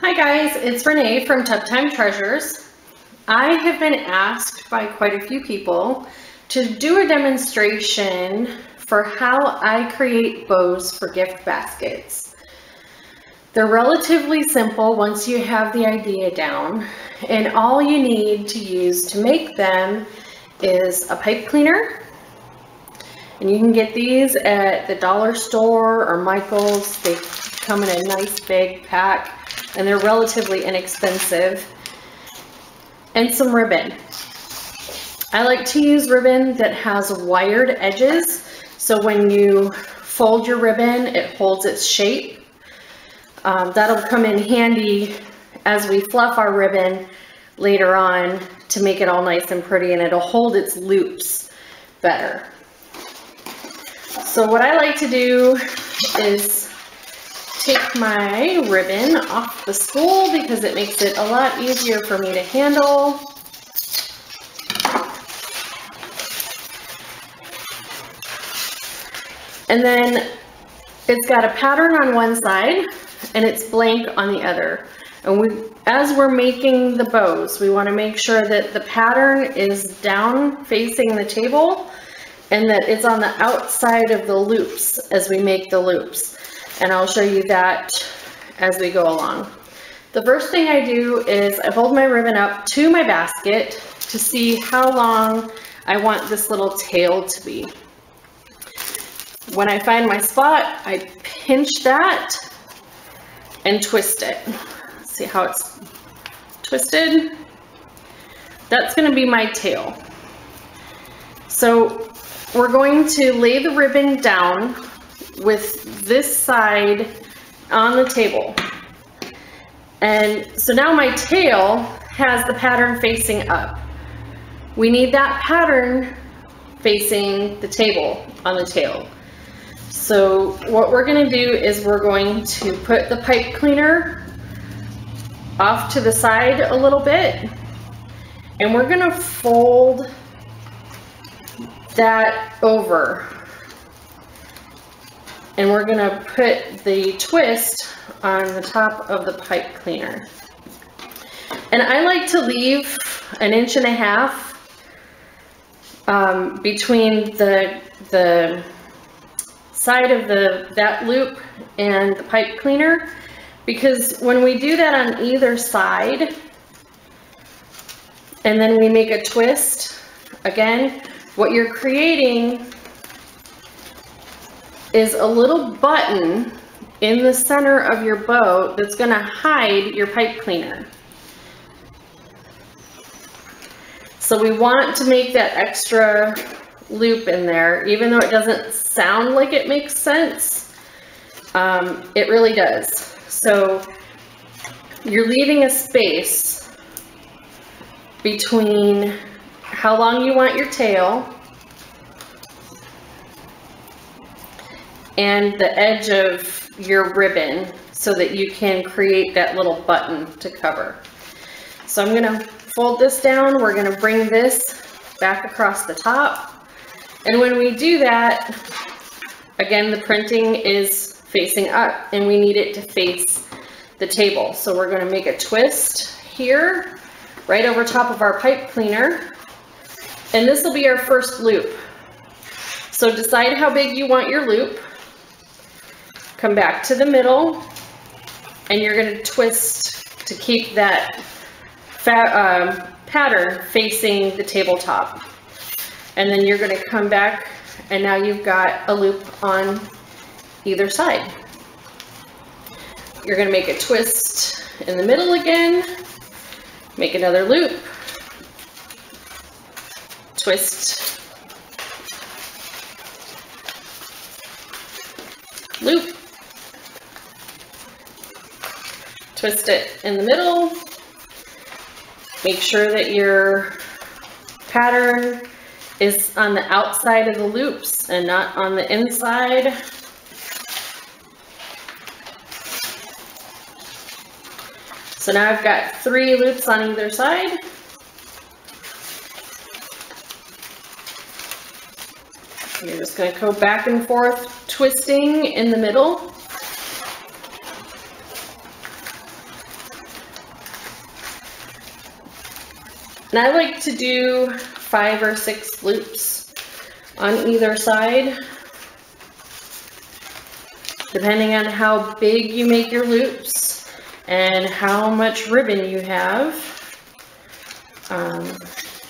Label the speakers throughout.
Speaker 1: Hi guys, it's Renee from Time Treasures. I have been asked by quite a few people to do a demonstration for how I create bows for gift baskets. They're relatively simple once you have the idea down, and all you need to use to make them is a pipe cleaner. And you can get these at the dollar store or Michael's. They come in a nice big pack and they're relatively inexpensive. And some ribbon. I like to use ribbon that has wired edges, so when you fold your ribbon it holds its shape. That'll come in handy as we fluff our ribbon later on to make it all nice and pretty, and it'll hold its loops better. So what I like to do is take my ribbon off the spool because it makes it a lot easier for me to handle. And then it's got a pattern on one side and it's blank on the other. And as we're making the bows, we want to make sure that the pattern is down facing the table and that it's on the outside of the loops as we make the loops. And I'll show you that as we go along. The first thing I do is I hold my ribbon up to my basket to see how long I want this little tail to be. When I find my spot, I pinch that and twist it. See how it's twisted? That's going to be my tail. So we're going to lay the ribbon down with this side on the table. And so now my tail has the pattern facing up. We need that pattern facing the table on the tail. So what we're going to do is we're going to put the pipe cleaner off to the side a little bit, and we're going to fold that over. And we're going to put the twist on the top of the pipe cleaner. And I like to leave 1.5 inches between the side of that loop and the pipe cleaner, because when we do that on either side and then we make a twist, again, what you're creating is a little button in the center of your bow that's going to hide your pipe cleaner. So we want to make that extra loop in there, even though it doesn't sound like it makes sense. It really does. So you're leaving a space between how long you want your tail and the edge of your ribbon so that you can create that little button to cover. So I'm going to fold this down. We're going to bring this back across the top. And when we do that, again, the printing is facing up and we need it to face the table. So we're going to make a twist here right over top of our pipe cleaner. And this will be our first loop. So decide how big you want your loop. Come back to the middle, and you're going to twist to keep that pattern facing the tabletop. And then you're going to come back, and now you've got a loop on either side. You're going to make a twist in the middle again, make another loop, twist, loop, twist it in the middle. Make sure that your pattern is on the outside of the loops and not on the inside. So now I've got 3 loops on either side. You're just going to go back and forth, twisting in the middle. And I like to do 5 or 6 loops on either side, depending on how big you make your loops and how much ribbon you have.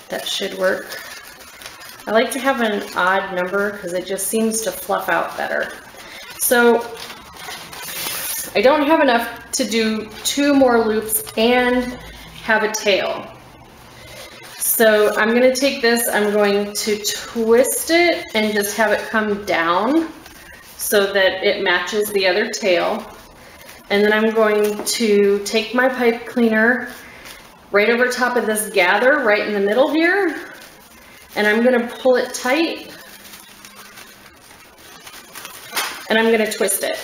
Speaker 1: That should work. I like to have an odd number because it just seems to fluff out better. So I don't have enough to do 2 more loops and have a tail. So I'm going to take this, I'm going to twist it and just have it come down so that it matches the other tail. And then I'm going to take my pipe cleaner right over top of this gather right in the middle here, and I'm going to pull it tight and I'm going to twist it.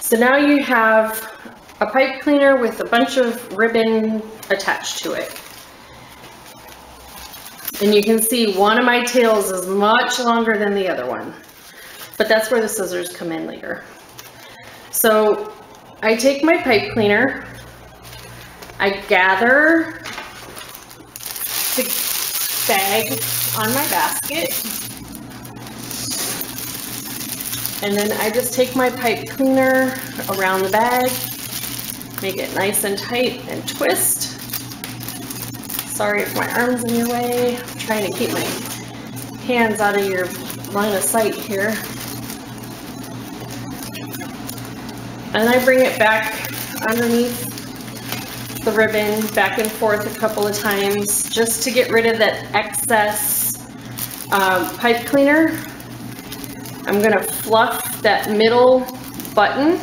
Speaker 1: So now you have a pipe cleaner with a bunch of ribbon attached to it. And you can see one of my tails is much longer than the other one, but that's where the scissors come in later. So I take my pipe cleaner, I gather the bag on my basket, and then I just take my pipe cleaner around the bag, make it nice and tight and twist. Sorry if my arm's in your way. I'm trying to keep my hands out of your line of sight here. And I bring it back underneath the ribbon, back and forth a couple of times, just to get rid of that excess pipe cleaner. I'm gonna fluff that middle button,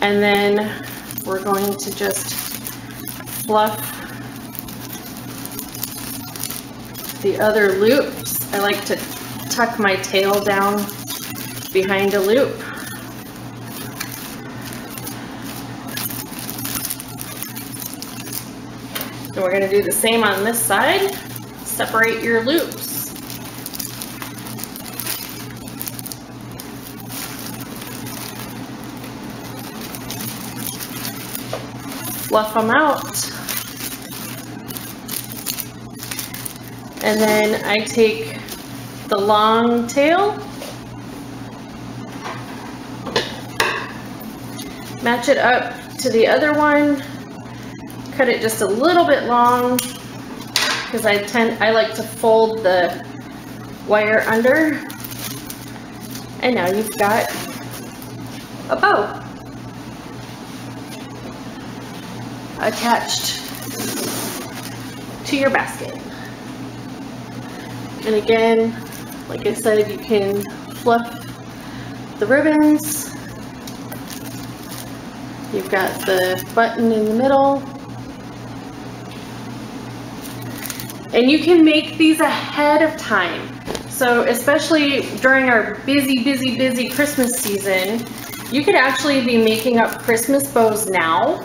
Speaker 1: and then we're going to just fluff the other loops. I like to tuck my tail down behind a loop. And we're going to do the same on this side. Separate your loops. Fluff them out. And then I take the long tail, match it up to the other one, cut it just a little bit long because I like to fold the wire under, and now you've got a bow attached to your basket. And again, like I said, you can fluff the ribbons. You've got the button in the middle. And you can make these ahead of time. So especially during our busy Christmas season, you could actually be making up Christmas bows now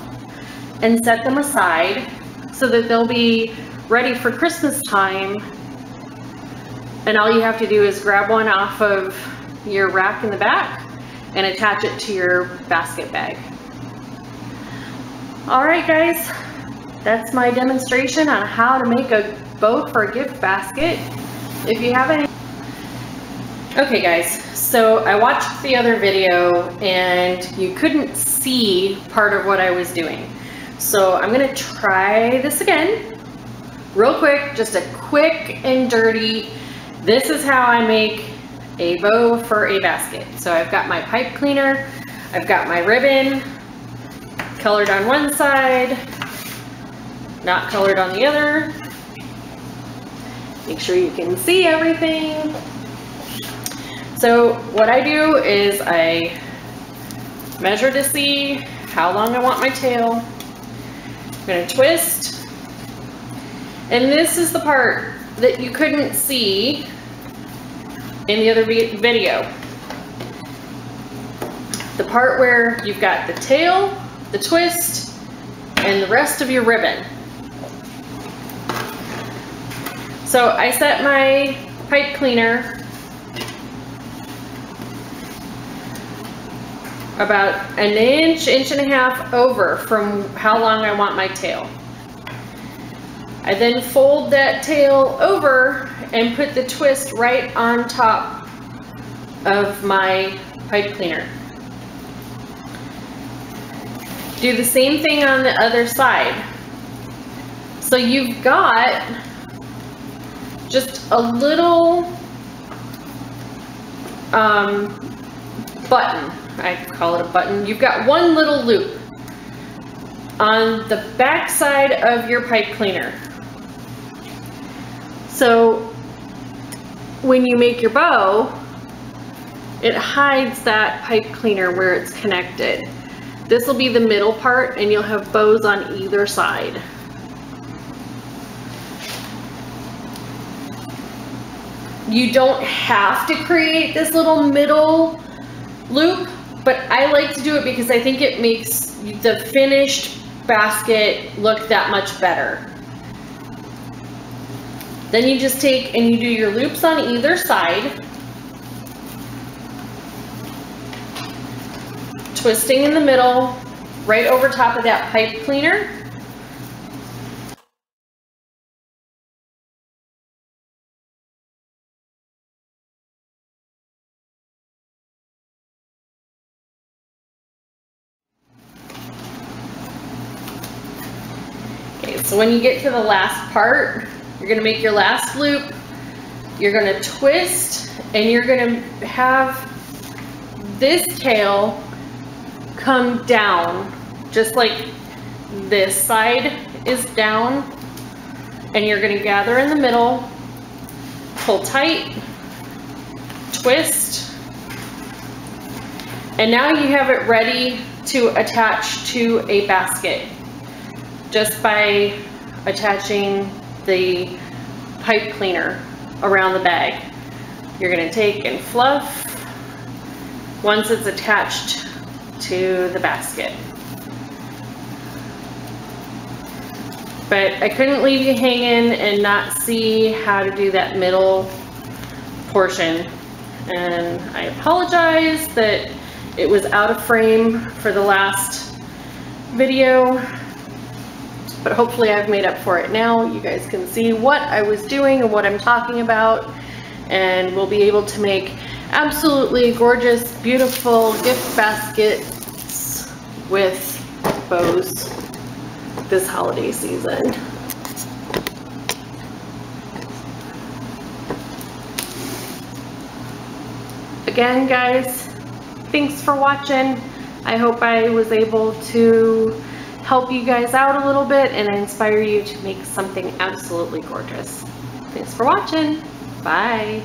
Speaker 1: and set them aside so that they'll be ready for Christmas time. And all you have to do is grab one off of your rack in the back and attach it to your basket bag. All right, guys, that's my demonstration on how to make a bow for a gift basket. If you have any. Okay, guys, so I watched the other video and you couldn't see part of what I was doing. So I'm gonna try this again real quick, just a quick and dirty. This is how I make a bow for a basket. So I've got my pipe cleaner, I've got my ribbon, colored on one side, not colored on the other. Make sure you can see everything. So what I do is I measure to see how long I want my tail. I'm gonna twist. And this is the part that you couldn't see in the other video. The part where you've got the tail, the twist, and the rest of your ribbon. So I set my pipe cleaner about an inch, inch and a half over from how long I want my tail. I then fold that tail over and put the twist right on top of my pipe cleaner. Do the same thing on the other side. So you've got just a little button. I call it a button. You've got one little loop on the back side of your pipe cleaner. So when you make your bow, it hides that pipe cleaner where it's connected. This will be the middle part, and you'll have bows on either side. You don't have to create this little middle loop, but I like to do it because I think it makes the finished basket look that much better. Then you just take and you do your loops on either side, twisting in the middle, right over top of that pipe cleaner. Okay, so when you get to the last part, you're going to make your last loop, you're going to twist, and you're going to have this tail come down, just like this side is down, and you're going to gather in the middle, pull tight, twist, and now you have it ready to attach to a basket just by attaching the pipe cleaner around the bag. You're going to take and fluff once it's attached to the basket. But I couldn't leave you hanging and not see how to do that middle portion. And I apologize that it was out of frame for the last video, but hopefully I've made up for it now. You guys can see what I was doing and what I'm talking about, and we'll be able to make absolutely gorgeous, beautiful gift baskets with bows this holiday season. Again, guys, thanks for watching. I hope I was able to help you guys out a little bit and inspire you to make something absolutely gorgeous. Thanks for watching. Bye.